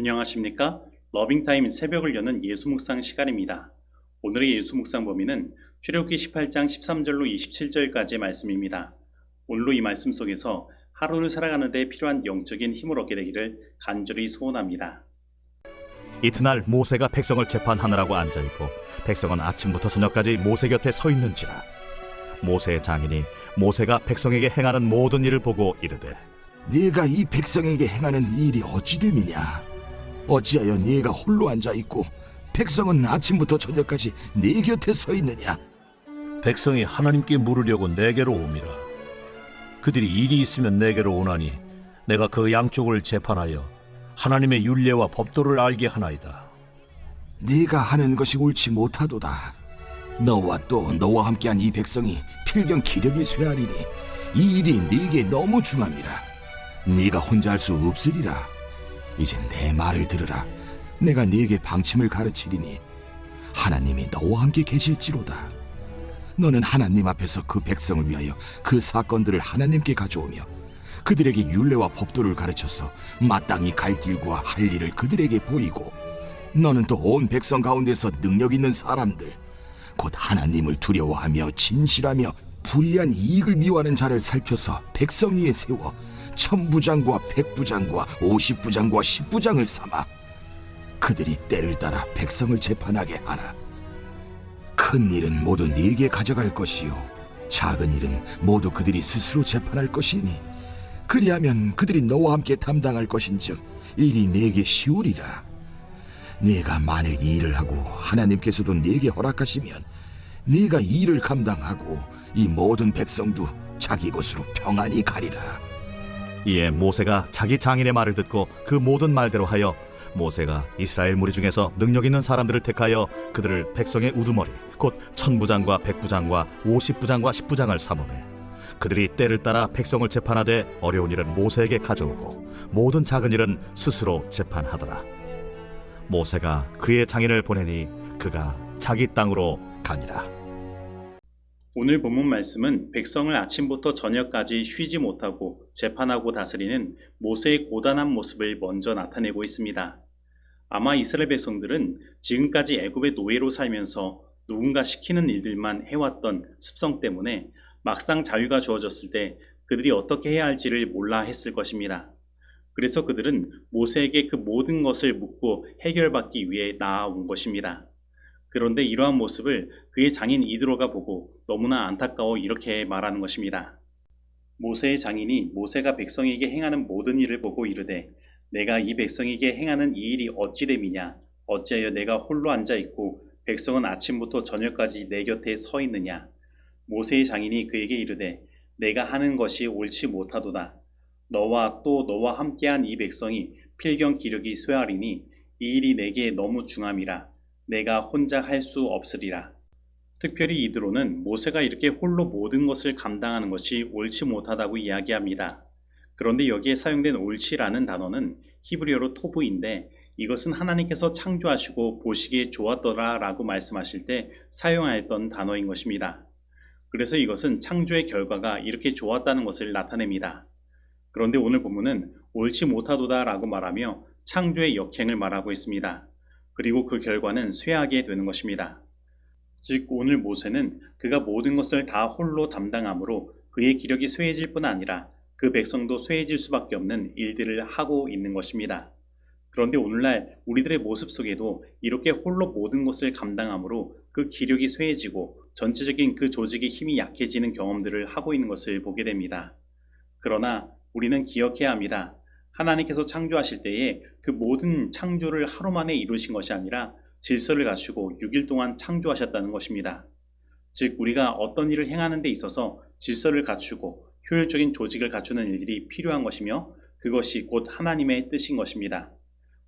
안녕하십니까? 러빙타임 새벽을 여는 예수묵상 시간입니다. 오늘의 예수묵상 범위는 출애굽기 18장 13절로 27절까지의 말씀입니다. 오늘로 이 말씀 속에서 하루를 살아가는 데 필요한 영적인 힘을 얻게 되기를 간절히 소원합니다. 이튿날 모세가 백성을 재판하느라고 앉아있고 백성은 아침부터 저녁까지 모세 곁에 서 있는지라. 모세의 장인이 모세가 백성에게 행하는 모든 일을 보고 이르되, 네가 이 백성에게 행하는 일이 어찌됨이냐? 어찌하여 네가 홀로 앉아있고 백성은 아침부터 저녁까지 네 곁에 서 있느냐? 백성이 하나님께 물으려고 내게로 옵니다. 그들이 일이 있으면 내게로 오나니 내가 그 양쪽을 재판하여 하나님의 율례와 법도를 알게 하나이다. 네가 하는 것이 옳지 못하도다. 너와 또 너와 함께한 이 백성이 필경 기력이 쇠하리니 이 일이 네게 너무 중함이라. 네가 혼자 할 수 없으리라. 이제 내 말을 들으라. 내가 네게 방침을 가르치리니 하나님이 너와 함께 계실지로다. 너는 하나님 앞에서 그 백성을 위하여 그 사건들을 하나님께 가져오며 그들에게 율례와 법도를 가르쳐서 마땅히 갈 길과 할 일을 그들에게 보이고, 너는 또 온 백성 가운데서 능력 있는 사람들, 곧 하나님을 두려워하며 진실하며 불의한 이익을 미워하는 자를 살펴서 백성 위에 세워 1000부장과 100부장과 50부장과 10부장을 삼아 그들이 때를 따라 백성을 재판하게 하라. 큰 일은 모두 네게 가져갈 것이요 작은 일은 모두 그들이 스스로 재판할 것이니 그리하면 그들이 너와 함께 담당할 것인즉 일이 네게 쉬우리라. 네가 만일 이 일을 하고 하나님께서도 네게 허락하시면 네가 이 일을 감당하고 이 모든 백성도 자기 곳으로 평안히 가리라. 이에 모세가 자기 장인의 말을 듣고 그 모든 말대로 하여 모세가 이스라엘 무리 중에서 능력 있는 사람들을 택하여 그들을 백성의 우두머리 곧 1000부장과 100부장과 50부장과 10부장을 삼으매 그들이 때를 따라 백성을 재판하되 어려운 일은 모세에게 가져오고 모든 작은 일은 스스로 재판하더라. 모세가 그의 장인을 보내니 그가 자기 땅으로 가니라. 오늘 본문 말씀은 백성을 아침부터 저녁까지 쉬지 못하고 재판하고 다스리는 모세의 고단한 모습을 먼저 나타내고 있습니다. 아마 이스라엘 백성들은 지금까지 애굽의 노예로 살면서 누군가 시키는 일들만 해왔던 습성 때문에 막상 자유가 주어졌을 때 그들이 어떻게 해야 할지를 몰라 했을 것입니다. 그래서 그들은 모세에게 그 모든 것을 묻고 해결받기 위해 나아온 것입니다. 그런데 이러한 모습을 그의 장인 이드로가 보고 너무나 안타까워 이렇게 말하는 것입니다. 모세의 장인이 모세가 백성에게 행하는 모든 일을 보고 이르되, 내가 이 백성에게 행하는 이 일이 어찌됨이냐? 어찌하여 내가 홀로 앉아있고 백성은 아침부터 저녁까지 내 곁에 서 있느냐? 모세의 장인이 그에게 이르되, 내가 하는 것이 옳지 못하도다. 너와 또 너와 함께한 이 백성이 필경 기력이 쇠하리니 이 일이 내게 너무 중함이라. 내가 혼자 할 수 없으리라. 특별히 이드로는 모세가 이렇게 홀로 모든 것을 감당하는 것이 옳지 못하다고 이야기합니다. 그런데 여기에 사용된 옳지라는 단어는 히브리어로 토브인데 이것은 하나님께서 창조하시고 보시기에 좋았더라 라고 말씀하실 때 사용하였던 단어인 것입니다. 그래서 이것은 창조의 결과가 이렇게 좋았다는 것을 나타냅니다. 그런데 오늘 본문은 옳지 못하도다 라고 말하며 창조의 역행을 말하고 있습니다. 그리고 그 결과는 쇠하게 되는 것입니다. 즉 오늘 모세는 그가 모든 것을 다 홀로 담당하므로 그의 기력이 쇠해질 뿐 아니라 그 백성도 쇠해질 수밖에 없는 일들을 하고 있는 것입니다. 그런데 오늘날 우리들의 모습 속에도 이렇게 홀로 모든 것을 감당하므로 그 기력이 쇠해지고 전체적인 그 조직의 힘이 약해지는 경험들을 하고 있는 것을 보게 됩니다. 그러나 우리는 기억해야 합니다. 하나님께서 창조하실 때에 그 모든 창조를 하루 만에 이루신 것이 아니라 질서를 갖추고 6일 동안 창조하셨다는 것입니다. 즉 우리가 어떤 일을 행하는 데 있어서 질서를 갖추고 효율적인 조직을 갖추는 일들이 필요한 것이며 그것이 곧 하나님의 뜻인 것입니다.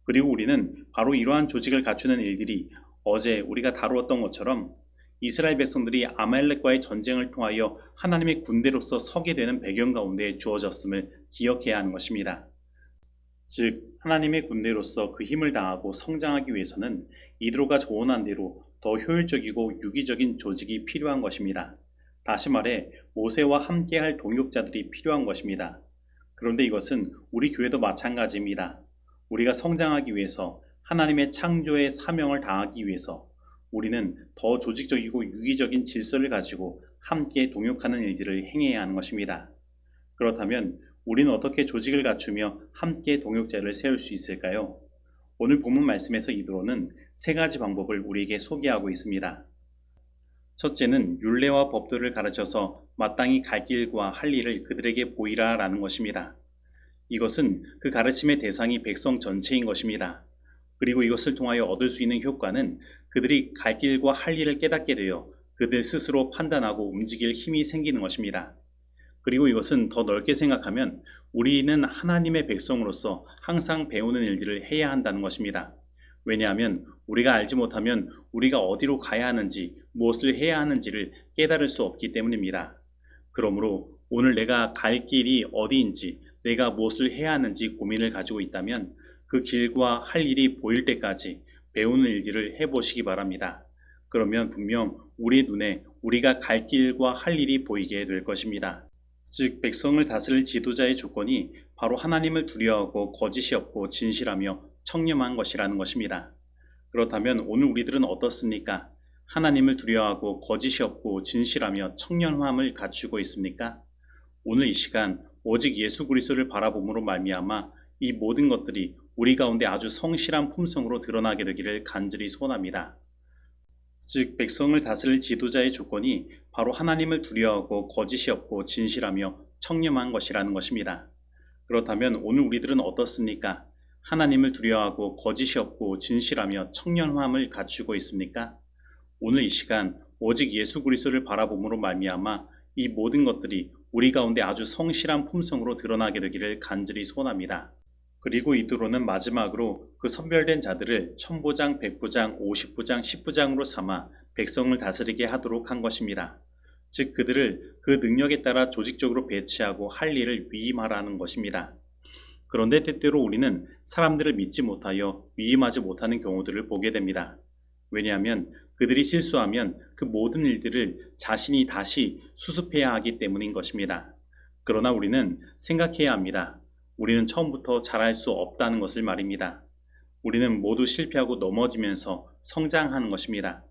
그리고 우리는 바로 이러한 조직을 갖추는 일들이 어제 우리가 다루었던 것처럼 이스라엘 백성들이 아말렉과의 전쟁을 통하여 하나님의 군대로서 서게 되는 배경 가운데 주어졌음을 기억해야 하는 것입니다. 즉 하나님의 군대로서 그 힘을 다하고 성장하기 위해서는 이드로가 조언한 대로 더 효율적이고 유기적인 조직이 필요한 것입니다. 다시 말해 모세와 함께할 동역자들이 필요한 것입니다. 그런데 이것은 우리 교회도 마찬가지입니다. 우리가 성장하기 위해서 하나님의 창조의 사명을 다하기 위해서 우리는 더 조직적이고 유기적인 질서를 가지고 함께 동역하는 일들을 행해야 하는 것입니다. 그렇다면 우리는 어떻게 조직을 갖추며 함께 동역자를 세울 수 있을까요? 오늘 본문 말씀에서 이드로는 세 가지 방법을 우리에게 소개하고 있습니다. 첫째는 율례와 법도를 가르쳐서 마땅히 갈 길과 할 일을 그들에게 보이라 라는 것입니다. 이것은 그 가르침의 대상이 백성 전체인 것입니다. 그리고 이것을 통하여 얻을 수 있는 효과는 그들이 갈 길과 할 일을 깨닫게 되어 그들 스스로 판단하고 움직일 힘이 생기는 것입니다. 그리고 이것은 더 넓게 생각하면 우리는 하나님의 백성으로서 항상 배우는 일들을 해야 한다는 것입니다. 왜냐하면 우리가 알지 못하면 우리가 어디로 가야 하는지, 무엇을 해야 하는지를 깨달을 수 없기 때문입니다. 그러므로 오늘 내가 갈 길이 어디인지, 내가 무엇을 해야 하는지 고민을 가지고 있다면 그 길과 할 일이 보일 때까지 배우는 일들을 해보시기 바랍니다. 그러면 분명 우리 눈에 우리가 갈 길과 할 일이 보이게 될 것입니다. 즉 백성을 다스릴 지도자의 조건이 바로 하나님을 두려워하고 거짓이 없고 진실하며 청렴한 것이라는 것입니다. 그렇다면 오늘 우리들은 어떻습니까? 하나님을 두려워하고 거짓이 없고 진실하며 청렴함을 갖추고 있습니까? 오늘 이 시간 오직 예수 그리스도를 바라봄으로 말미암아 이 모든 것들이 우리 가운데 아주 성실한 품성으로 드러나게 되기를 간절히 소원합니다. 즉 백성을 다스릴 지도자의 조건이 바로 하나님을 두려워하고 거짓이 없고 진실하며 청렴한 것이라는 것입니다. 그렇다면 오늘 우리들은 어떻습니까? 하나님을 두려워하고 거짓이 없고 진실하며 청렴함을 갖추고 있습니까? 오늘 이 시간 오직 예수 그리스도를 바라봄으로 말미암아 이 모든 것들이 우리 가운데 아주 성실한 품성으로 드러나게 되기를 간절히 소원합니다. 그리고 이드로는 마지막으로 그 선별된 자들을 1000부장, 100부장, 50부장, 10부장으로 삼아 백성을 다스리게 하도록 한 것입니다. 즉 그들을 그 능력에 따라 조직적으로 배치하고 할 일을 위임하라는 것입니다. 그런데 때때로 우리는 사람들을 믿지 못하여 위임하지 못하는 경우들을 보게 됩니다. 왜냐하면 그들이 실수하면 그 모든 일들을 자신이 다시 수습해야 하기 때문인 것입니다. 그러나 우리는 생각해야 합니다. 우리는 처음부터 잘할 수 없다는 것을 말입니다. 우리는 모두 실패하고 넘어지면서 성장하는 것입니다.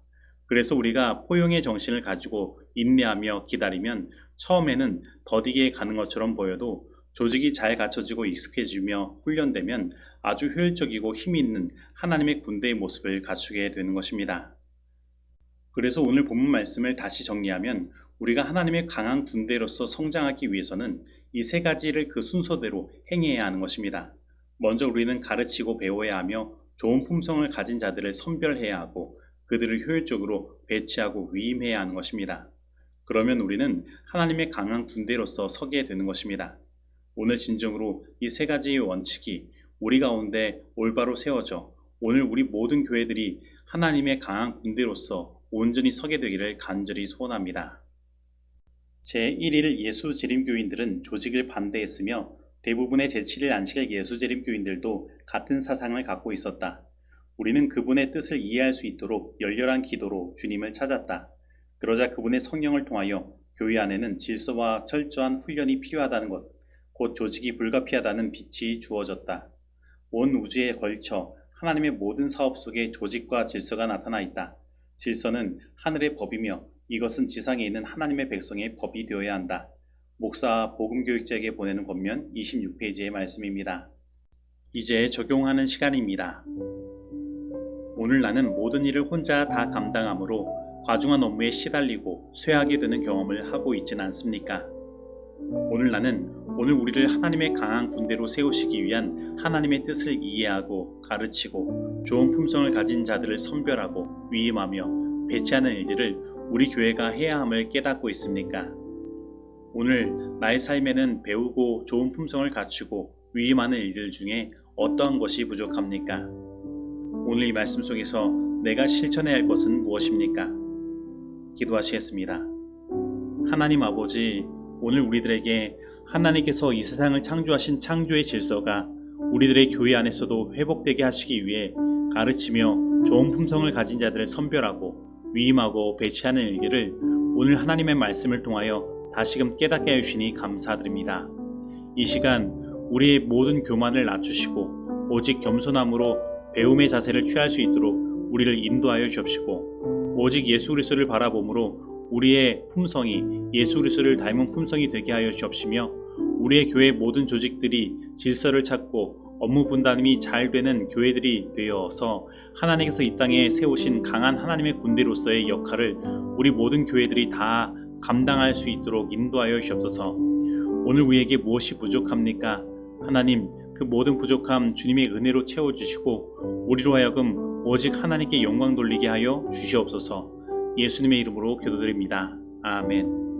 그래서 우리가 포용의 정신을 가지고 인내하며 기다리면 처음에는 더디게 가는 것처럼 보여도 조직이 잘 갖춰지고 익숙해지며 훈련되면 아주 효율적이고 힘이 있는 하나님의 군대의 모습을 갖추게 되는 것입니다. 그래서 오늘 본문 말씀을 다시 정리하면 우리가 하나님의 강한 군대로서 성장하기 위해서는 이 세 가지를 그 순서대로 행해야 하는 것입니다. 먼저 우리는 가르치고 배워야 하며 좋은 품성을 가진 자들을 선별해야 하고 그들을 효율적으로 배치하고 위임해야 하는 것입니다. 그러면 우리는 하나님의 강한 군대로서 서게 되는 것입니다. 오늘 진정으로 이 세 가지의 원칙이 우리 가운데 올바로 세워져 오늘 우리 모든 교회들이 하나님의 강한 군대로서 온전히 서게 되기를 간절히 소원합니다. 제1일 예수재림교인들은 조직을 반대했으며 대부분의 제7일 안식일 예수재림교인들도 같은 사상을 갖고 있었다. 우리는 그분의 뜻을 이해할 수 있도록 열렬한 기도로 주님을 찾았다. 그러자 그분의 성령을 통하여 교회 안에는 질서와 철저한 훈련이 필요하다는 것, 곧 조직이 불가피하다는 빛이 주어졌다. 온 우주에 걸쳐 하나님의 모든 사업 속에 조직과 질서가 나타나 있다. 질서는 하늘의 법이며 이것은 지상에 있는 하나님의 백성의 법이 되어야 한다. 목사 복음교육자에게 보내는 권면 26페이지의 말씀입니다. 이제 적용하는 시간입니다. 오늘 나는 모든 일을 혼자 다 감당하므로 과중한 업무에 시달리고 쇠하게 되는 경험을 하고 있지는 않습니까? 오늘 나는 오늘 우리를 하나님의 강한 군대로 세우시기 위한 하나님의 뜻을 이해하고 가르치고 좋은 품성을 가진 자들을 선별하고 위임하며 배치하는 일들을 우리 교회가 해야 함을 깨닫고 있습니까? 오늘 나의 삶에는 배우고 좋은 품성을 갖추고 위임하는 일들 중에 어떠한 것이 부족합니까? 오늘 이 말씀 속에서 내가 실천해야 할 것은 무엇입니까? 기도하시겠습니다. 하나님 아버지, 오늘 우리들에게 하나님께서 이 세상을 창조하신 창조의 질서가 우리들의 교회 안에서도 회복되게 하시기 위해 가르치며 좋은 품성을 가진 자들을 선별하고 위임하고 배치하는 일들을 오늘 하나님의 말씀을 통하여 다시금 깨닫게 해주시니 감사드립니다. 이 시간 우리의 모든 교만을 낮추시고 오직 겸손함으로 배움의 자세를 취할 수 있도록 우리를 인도하여 주옵시고, 오직 예수 그리스도를 바라봄으로 우리의 품성이 예수 그리스도를 닮은 품성이 되게 하여 주옵시며, 우리의 교회 모든 조직들이 질서를 찾고 업무 분담이 잘 되는 교회들이 되어서 하나님께서 이 땅에 세우신 강한 하나님의 군대로서의 역할을 우리 모든 교회들이 다 감당할 수 있도록 인도하여 주옵소서. 오늘 우리에게 무엇이 부족합니까? 하나님, 그 모든 부족함 주님의 은혜로 채워주시고 우리로 하여금 오직 하나님께 영광 돌리게 하여 주시옵소서. 예수님의 이름으로 기도드립니다. 아멘.